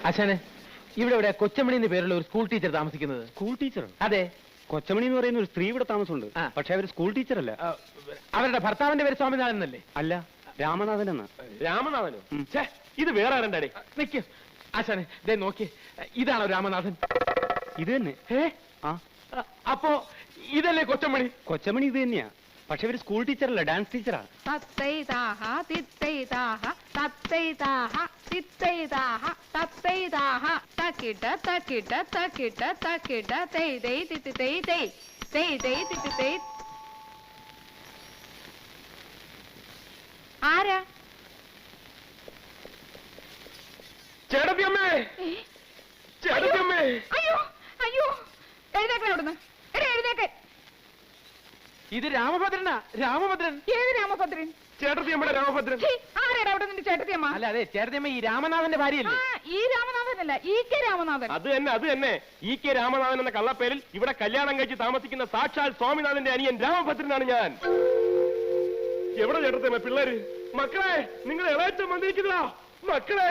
അച്ഛനെ ഇവിടെ ഇവിടെ കൊച്ചമണി എന്ന് പേരുള്ള ഒരു സ്കൂൾ ടീച്ചർ താമസിക്കുന്നത്. School teacher? അതെ. കൊച്ചമണി എന്ന് പറയുന്ന ഒരു സ്ത്രീ ഇവിടെ താമസമുണ്ട്. പക്ഷെ അവർ സ്കൂൾ ടീച്ചർ അല്ല. അവരുടെ ഭർത്താവിന്റെ പേര് സ്വാമിനാഥൻ എന്നല്ലേ? അല്ല, രാമനാഥൻ എന്നാ. രാമനാഥനോ? ഇത് വേറെ ആരണ്ടാടേ? നിക്ക് ആശാനെ, ദേ നോക്കി, ഇതാണോ രാമനാഥൻ? ഇത് തന്നെ. അപ്പോ ഇതല്ലേ കൊച്ചമണി? കൊച്ചമണി ഇത് തന്നെയാ. പക്ഷെ ഇവര് സ്കൂൾ ടീച്ചറല്ല, ഡാൻസ് ടീച്ചറാ. ആരാ? ചേട്ടത്തിയമ്മേ, ചേട്ടത്തിയമ്മേ! അയ്യോ അയ്യോ, എഴുന്നേക്കാൻ അവിടുന്ന്, എഴുന്നേക്കാൻ. ഇത് രാമഭദ്രനാ. രാമഭദ്രൻ. ഏത് രാമഭദ്രൻ? ചേട്ടത്തിയമ്മയുടെ രാമഭദ്രൻ. ആരാടാ അവിടെ നിന്റെ ചേട്ടത്തിയമ്മ? അല്ല, അതെ, ചേട്ടത്തിയമ്മ ഈ രാമനാഥന്റെ ഭാര്യയല്ലേ? ഈ രാമനാഥനല്ല, ഈ കെ രാമനാഥൻ. അത് തന്നെ. ഈ കെ രാമനാഥൻ എന്ന കള്ളപ്പേരിൽ ഇവിടെ കല്യാണം കഴിച്ച് താമസിക്കുന്ന സാക്ഷാൽ സ്വാമിനാഥന്റെ അനിയൻ രാമഭദ്രനാണ് ഞാൻ. എവിടെ ചേട്ടത്തിയമ്മ പിള്ളേര്? മക്കളെ, നിങ്ങൾ ഇളയച്ചൻ വന്നിരിക്കുന്നതാ. മക്കളെ,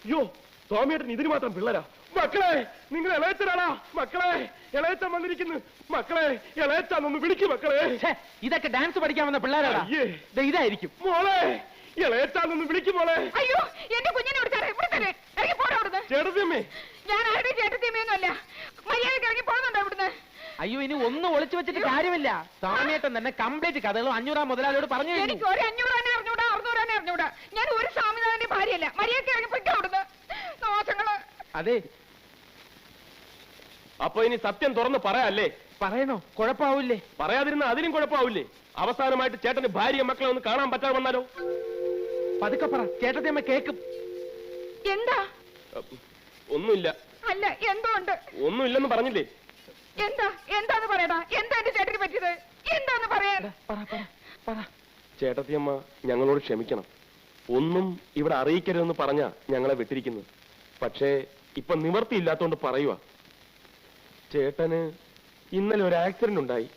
അയ്യോ സ്വാമിയേട്ടൻ ഇതിന് മാത്രം പിള്ളേരാ. മക്കളെ, നിങ്ങൾ ഇളയച്ചനാണാ? മക്കളെ, ഇളയച്ചൻ വന്നിരിക്കുന്നു. മക്കളെ, ഇളയച്ചാന്നൊന്ന് വിളിക്കും. മക്കളെ, ഇതൊക്കെ ഡാൻസ് പഠിക്കാൻ വന്ന പിള്ളേരാ. ഇതായിരിക്കും. മോളെ, ഇളയച്ചാന്നൊന്ന് വിളിക്കും. മോളെ, അയ്യോ എന്റെ കുഞ്ഞിനെ ചേട്ടത്തിയമ്മേ. ഞാൻ ആരുടെ ചേട്ടത്തിയമ്മയൊന്നുമല്ല. മര്യാദയ്ക്ക് ഇറങ്ങി പോകുന്നുണ്ടോ ഇവിടുന്ന്? അയ്യോ, ഇനി ഒന്നും ഒളിച്ചു വെച്ചിട്ട് കാര്യമില്ല. സ്വാമിയേട്ടൻ തന്നെ കംപ്ലീറ്റ് കഥകളും 500 മുതലാളിയോട് പറഞ്ഞു. എനിക്ക് ഒരു 500 അറിഞ്ഞൂടാ, 600 അറിഞ്ഞൂടാ. ഞാൻ ഒരു സ്വാമിനാഥന്റെ ഭാര്യയല്ല. മര്യാദയ്ക്ക് ഇറങ്ങി പൊയ്ക്കോ അവിടുന്ന്. ദോഷങ്ങള്. അതെ, അപ്പൊ ഇനി സത്യം തുറന്ന് പറയാല്ലേ? പറയണോ? കുഴപ്പാവൂല്ലേ? പറയാതിരുന്ന അതിനും കുഴപ്പാവൂല്ലേ? അവസാനമായിട്ട് ചേട്ടന് ഭാര്യയും മക്കളെ ഒന്ന് കാണാൻ പറ്റാതെ വന്നാലോ? പതുക്കെ പറ, ചേട്ടത്തിയമ്മ കേക്കും. എന്താ? ഒന്നുമില്ല. അല്ല, എന്തോ ഉണ്ട്. ഒന്നുമില്ലെന്ന് പറഞ്ഞില്ലേ? എന്താന്ന് പറയടാ. എന്താ എന്റെ ചേട്ടന് പറ്റിയത്? എന്താന്ന് പറയാൻ? ചേട്ടത്തിയമ്മ ഞങ്ങളോട് ക്ഷമിക്കണം. ഒന്നും ഇവിടെ അറിയിക്കരുതെന്ന് പറഞ്ഞാ ഞങ്ങളെ വിട്ടിരിക്കുന്നത്. പക്ഷേ ഇപ്പൊ നിവർത്തിയില്ലാത്തോണ്ട് പറയുക. ചേട്ടന് ഇന്നലെ ഒരു ആക്സിഡന്റ് ഉണ്ടായി.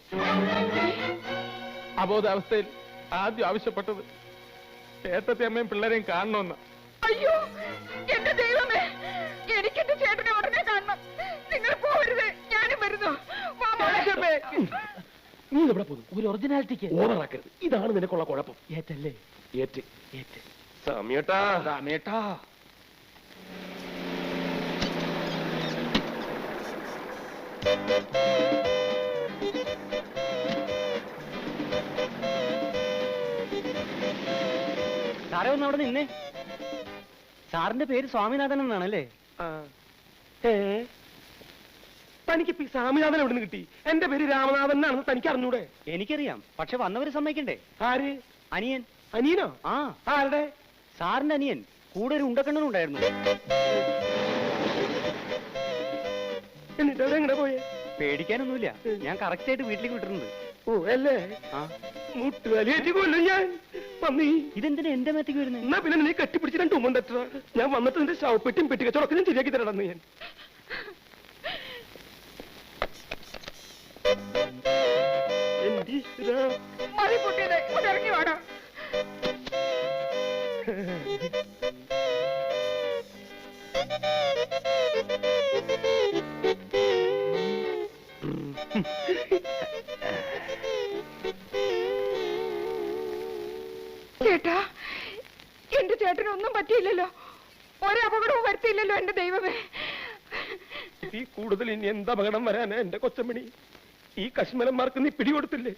അബോധാവസ്ഥയിൽ ആദ്യം ആവശ്യപ്പെട്ടത് ചേട്ടത്തിയമ്മയും പിള്ളേരെയും കാണണമെന്ന്. അയ്യോ എന്റെ ദൈവമേ, എനിക്ക് എന്റെ ചേട്ടനെ ഉടനെ കാണണം. നിങ്ങൾ പോകരുത്, ഞാനും വരുന്നു. നീ എവിടെ പോകുന്നു? ഒരു ഒറിജിനാലിറ്റിക്ക് ഓവറാക്കരുത്. ഇതാണ് നിനക്കുള്ള കുഴപ്പം. ഏറ്റല്ലേ? ഏറ്റ് സമയട്ടാ. സമയട്ടാ. സാറേ, ഒന്ന് അവിടെ നിന്നേ. സാറിന്റെ പേര് സ്വാമിനാഥൻ എന്നാണല്ലേ? തനിക്ക് സ്വാമിനാഥൻ എവിടെ നിന്ന് കിട്ടി? എന്റെ പേര് രാമനാഥൻ എന്നാണെന്ന് തനിക്ക് അറിഞ്ഞൂടെ? എനിക്കറിയാം, പക്ഷെ വന്നവര് സമ്മതിക്കണ്ടേ? ആര്? അനിയൻ. അനിയനോ? ആരുടെ? സാറിന്റെ അനിയൻ. കൂടെ ഒരു ഉണ്ടക്കണ്ണനും ഉണ്ടായിരുന്നു. എന്നിട്ട് എവിടെ പോയേ? പേടിക്കാനൊന്നുമില്ല, ഞാൻ കറക്റ്റ് ആയിട്ട് വീട്ടിലേക്ക് വിട്ടിട്ടുണ്ട്. ഓ അല്ലേ? മുട്ടുകാലിയേറ്റ് കൊല്ലും ഞാൻ. ഇതെന്തിനാ എന്റെ മേത്തേക്ക് വരുന്നത്? എന്നാ പിന്നെ നീ കെട്ടിപ്പിടിച്ച് 2 ഉമ്മ തട്ടാ. ഞാൻ വന്നിട്ട് നിന്റെ ശവപ്പെട്ടിയും പെട്ടിക്കച്ചവടൊക്കെ ഞാൻ ശരിയാക്കി തരണമെന്ന് ഞാൻ. ഇറങ്ങി വേണം. ചേട്ടാ, എന്റെ ചേട്ടനൊന്നും പറ്റിയില്ലല്ലോ. ഒരപകടവും വരുത്തിയില്ലല്ലോ എന്റെ ദൈവമേ. ഈ കൂടുതൽ ഇനി എന്താ അപകടം വരാനാ എന്റെ കൊച്ചമണി? ഈ കശ്മലന്മാർക്ക് നീ പിടികൊടുത്തില്ലേ?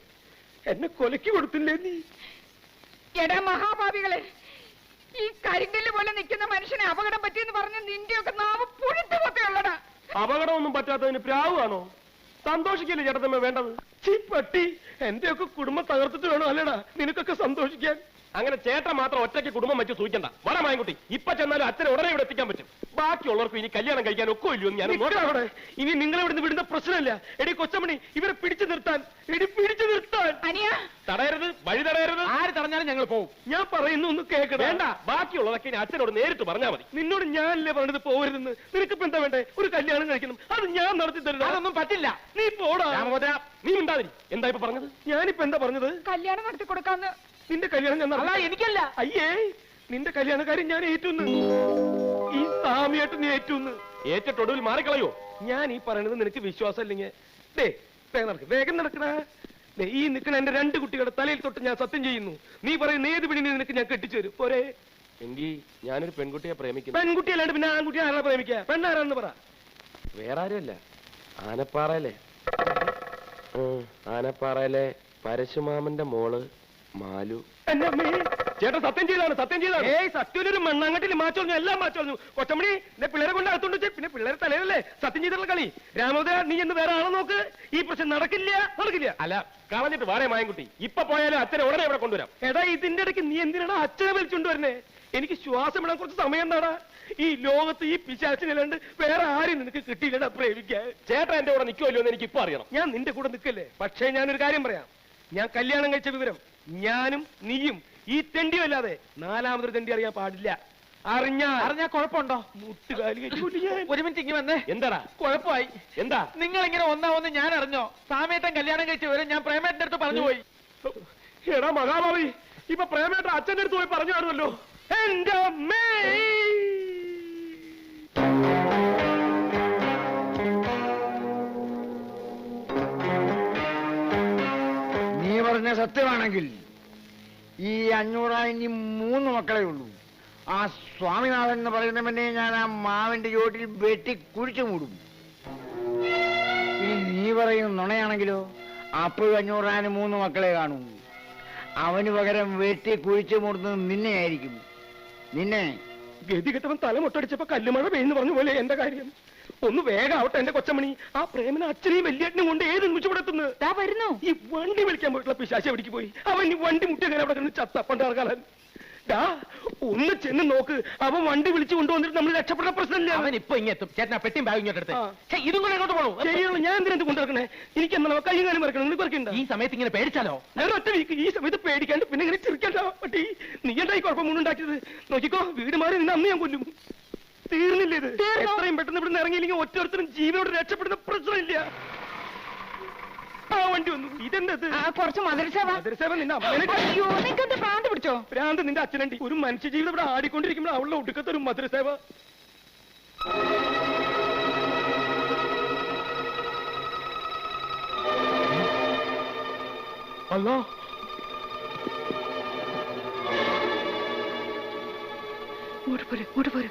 എന്നെ കൊലക്ക് കൊടുത്തില്ലേ നീ? എടാ മഹാഭാവികളെ, ഈ കരിങ്കല്ല് പോലെ നിൽക്കുന്ന മനുഷ്യനെ അപകടം പറ്റിയെന്ന് പറഞ്ഞ് നിന്റെയൊക്കെ നാവ് പുഴുത്തു പൊത്തയുള്ളടാ. അപകടമൊന്നും പറ്റാത്തതിന് പ്രാവാണോ? സന്തോഷിക്കല്ലേ ചേട്ടത്തമ്മ വേണ്ടത്? പട്ടി, എന്റെയൊക്കെ കുടുംബം തകർത്തിട്ട് വേണോ അല്ലേടാ നിനക്കൊക്കെ സന്തോഷിക്കാൻ? അങ്ങനെ ചേട്ടൻ മാത്രം ഒറ്റയ്ക്ക് കുടുംബം വെച്ച് സൂചിക്കണ്ട. വടമായൻകുട്ടി, ഇപ്പൊ ചെന്നാലും അച്ഛനെ ഉടനെ ഇവിടെ എത്തിക്കാൻ പറ്റും. ബാക്കിയുള്ളവർക്ക് ഇനി കല്യാണം കഴിക്കാൻ ഒക്കെ ഇല്ലയോ ഞാൻ നോക്കാം. ഇനി നിങ്ങൾ ഇവിടുന്ന് വിടുന്ന പ്രശ്നമില്ല. എടി കൊച്ചമണി, ഇവരെ പിടിച്ചു നിർത്താൻ, തടയരുത്, വഴി തടയരുത്. ആര് തടഞ്ഞാലും ഞങ്ങൾ പോകും. ഞാൻ പറയുന്നു ഒന്ന് കേൾക്കണം. വേണ്ട, ബാക്കിയുള്ളതൊക്കെ ഇനി അച്ഛനോട് നേരിട്ട് പറഞ്ഞാൽ മതി. നിന്നോട് ഞാനല്ലേ പറഞ്ഞത് പോകരുതെന്ന്. നിനക്കിപ്പോ എന്താ വേണ്ടേ? ഒരു കല്യാണം കഴിക്കണം, അത് ഞാൻ നടത്തി തരുന്നു. അതൊന്നും പറ്റില്ല. നീ പോടാ. നീ ഉണ്ടാതിരി. എന്താ ഇപ്പൊ പറഞ്ഞത്? ഞാനിപ്പോ എന്താ പറഞ്ഞത്? കല്യാണം നടത്തി കൊടുക്കാന്ന്. നിന്റെ കല്യാണം ഞാൻ എനിക്കല്ല. അയ്യേ, നിന്റെ കല്യാണക്കാരൻ ഞാൻ ഏറ്റുന്നു. ഈ സാമിയേട്ടനെ ഏറ്റൂന്ന്. ഏറ്റിട്ടൊടുവിൽ മാറിക്കളയോ? ഞാൻ ഈ പറയണത് നിനക്ക് വിശ്വാസം ഇല്ലെങ്കിൽ വേഗം നടക്കണ. ഈ നിൽക്കണ എന്റെ 2 കുട്ടികളുടെ തലയിൽ തൊട്ട് ഞാൻ സത്യം ചെയ്യുന്നു. നീ പറയുന്ന ഏത് പിടിനെ നിനക്ക് ഞാൻ കെട്ടിച്ചു തരും. പോരെ? എങ്കിൽ ഞാനൊരു പെൺകുട്ടിയെ പ്രേമിക്കുന്നു. പെൺകുട്ടിയല്ലാണ്ട് പിന്നെ ആൺകുട്ടിയെ ആരാ പ്രേമിക്കുക? പെണ്ണാരാന്ന് പറ. വേറെ ആരുമല്ല, ആനപ്പാറയിലെ പരശുമാമന്റെ മോള് മാലു. ചേട്ടൻ സത്യം ചെയ്താണ്, സത്യം ചെയ്താണ്. സത്യൊരു മണ്ണാങ്കട്ടിൽ മാച്ചോളഞ്ഞു, എല്ലാം മാച്ചോളഞ്ഞു. കൊച്ചമണി പിള്ളേരെ കൊണ്ട് അകത്തോണ്ട് വെച്ച് പിന്നെ പിള്ളേരെ തലയിലല്ലേ സത്യം ചെയ്തിട്ടുള്ള കളി. രാമോദര, നീ എന്ന് വേറെ ആളെ നോക്ക്. ഈ പ്രശ്നം നടക്കില്ല, നടക്കില്ല. അല്ല, കളഞ്ഞിട്ട് വാടേ മായൻകുട്ടി. ഇപ്പൊ പോയാലും അച്ഛനെ ഉടനെ ഇവിടെ കൊണ്ടുവരാം. എടാ, ഇതിന്റെ ഇടയ്ക്ക് നീ എന്തിനാണ് അച്ഛനെ വിളിച്ചുകൊണ്ടുവരുന്നേ? എനിക്ക് ശ്വാസം ഇടാൻ കുറച്ച് സമയം എന്താടാ? ഈ ലോകത്ത് ഈ പിശാച്ചിനല്ലാണ്ട് വേറെ ആരും നിനക്ക് കിട്ടിയില്ലടാ പ്രേമിക്കാൻ. ചേട്ടൻ എന്റെ കൂടെ നിൽക്കുമല്ലോ എന്ന് എനിക്ക് ഇപ്പൊ അറിയണം. ഞാൻ നിന്റെ കൂടെ നിൽക്കല്ലേ. പക്ഷേ ഞാനൊരു കാര്യം പറയാം. ഞാൻ കല്യാണം കഴിച്ച വിവരം ഞാനും നീയും ഈ തെണ്ടിയും അല്ലാതെ 4മതൊരു തെണ്ടി അറിയാൻ പാടില്ല. അറിഞ്ഞാ കുഴപ്പമുണ്ടോ? മുട്ടുകാലി ഒരു മിനിറ്റ് ഇങ്ങനെ വന്നേ. എന്താടാ കുഴപ്പമായി? എന്താ നിങ്ങൾ ഇങ്ങനെ ഒന്നാവെന്ന് ഞാൻ അറിഞ്ഞോ? സാമേട്ടൻ കല്യാണം കഴിച്ച വിവരം ഞാൻ പ്രേമേട്ടന്റെ അടുത്ത് പറഞ്ഞു പോയി. എടാ മഹാഭാവി, ഇപ്പൊ പ്രേമേട്ടൻ അച്ഛന്റെ അടുത്ത് പോയി പറഞ്ഞു കാണുമല്ലോ. എന്റെ അമ്മേ, നീ പറഞ്ഞ സത്യമാണെങ്കിൽ ഈ 500 ഇനി 3 മക്കളെ ഉള്ളൂ. ആ സ്വാമിനാഥൻ എന്ന് പറയുന്നവനെ ഞാൻ ആ മാവിന്റെ ചോട്ടിൽ വെട്ടി കുഴിച്ചു മൂടും. ഇനി നീ പറയുന്ന നുണയാണെങ്കിലോ? അപ്പോഴും 500 3 മക്കളെ കാണൂ. അവന് പകരം വെട്ടി കുഴിച്ചു മൂടുന്നത് നിന്നെയായിരിക്കും. നിന്നെ. ഗതി കെട്ടവൻ തല മുട്ടടിച്ചപ്പോ കല്ലുമഴ പെയ്യുന്നു പറഞ്ഞു പോലെ എന്റെ കാര്യം. ഒന്ന് വേഗം ആവട്ടെ എന്റെ കൊച്ചമണി. ആ പ്രേമന അച്ഛനെയും വലിയേട്ടനും കൊണ്ട് ഏത് നിമിഷപ്പെടുത്തുന്നത്? ഈ വണ്ടി വിളിക്കാൻ പോയിട്ടുള്ള പിശാശ എവിടേക്ക് പോയി? അവൻ ഈ വണ്ടി മുട്ടിയ അവിടെ കിടന്ന് ചത്തപ്പണ്ടാർക്കാലൻ. ഒന്ന് ചെന്ന് നോക്ക്. അവൻ വണ്ടി വിളിച്ചു കൊണ്ടുവന്നിട്ട് നമ്മൾ രക്ഷപ്പെട്ട പ്രശ്നമില്ല. അവൻ ഇപ്പൊ ഇങ്ങെത്തും. ചേട്ടനാ പെട്ടിയും ബാഗ് ഇങ്ങോട്ട് ഇതും കൂടെ അങ്ങോട്ട് പോകണം. ശരിയാണ്. ഞാൻ എന്തിനു കൊണ്ടിറക്കണേ? എനിക്ക് എന്നാ കൈയും കാലം മറക്കണം. നിങ്ങൾ പറക്കണ്ട. ഈ സമയത്ത് ഇങ്ങനെ പേടിച്ചാലോ? ഞാൻ ഒറ്റ വീക്ക് ഈ സമയത്ത് പേടിക്കാണ്ട് പിന്നെ ഇങ്ങനെ ചിരിക്കണ്ട. പട്ടി, നീ എന്തായി കുഴപ്പമൊന്നുണ്ടാക്കിയത്? നോക്കിക്കോ, വീട് മാറി നിന്ന് അന്ന് ഞാൻ കൊല്ലും. തീർന്നില്ല ഇത്. എത്രയും പെട്ടെന്ന് ഇവിടുന്ന് ഇറങ്ങിയില്ലെങ്കിൽ ഒറ്റൊരുത്തരും ജീവനോട് രക്ഷപ്പെടുന്ന പ്രശ്നമില്ല. ആ വണ്ടി വന്നു. ഇതെന്തത്? കുറച്ച് മധുരസേവ. മധുരസേവ നിന്നെ ഭ്രാന്ത് പിടിച്ചോ? ഭ്രാന്ത് നിന്റെ അച്ഛനുണ്ട്. ഒരു മനുഷ്യജീവിതം ഇവിടെ ആടിക്കൊണ്ടിരിക്കുമ്പോൾ അവളുടെ ഒടുക്കത്തെ ഒരു മധുരസേവ. അല്ലോ, ഇങ്ങോട്ട് പോര്.